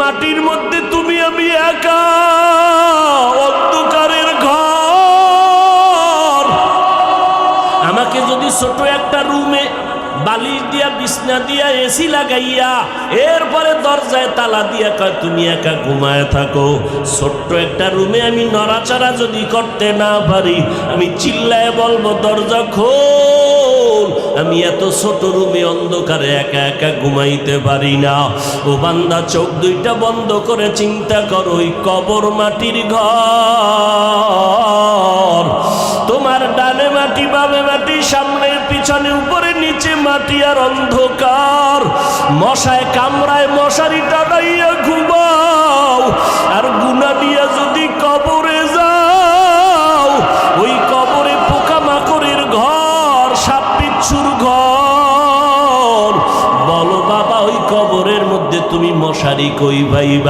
মাটির মধ্যে তুমি আমি একা, অন্ধকারের ঘর। আমাকে যদি ছোট একটা রুমে বালিশ দিয়া বিছনা দিয়া এসি লাগাইয়া এরপরে দরজায় তালা দিয়া কয় তুমি একা ঘুমায় থাকো, ছোট্ট একটা রুমে আমি নড়াচড়া যদি করতে না পারি, আমি চিল্লায় বলবো দরজা খোল। আমি এত ছোট রুমে অন্ধকারে একা একা ঘুমাইতে পারি না। ও বান্দা, চোখ দুইটা বন্ধ করে চিন্তা করো, ওই কবর মাটির ঘর। তোমার ডানে মাটি, বামে মাটি, সামনে পিছনে, উপরে নিচে মাটি আর অন্ধকার। মশায় কামড়ায় মশারি টানাইয়া ঘুমাও, আর গুনাহ দিয়া যদি কবরে যাও, ওই কবরে পোকামাকড়ের ঘর, সাপ বিচ্ছুর ঘর। বলো বাবা, ওই কবরের মধ্যে তুমি মশারি কই পাইবা?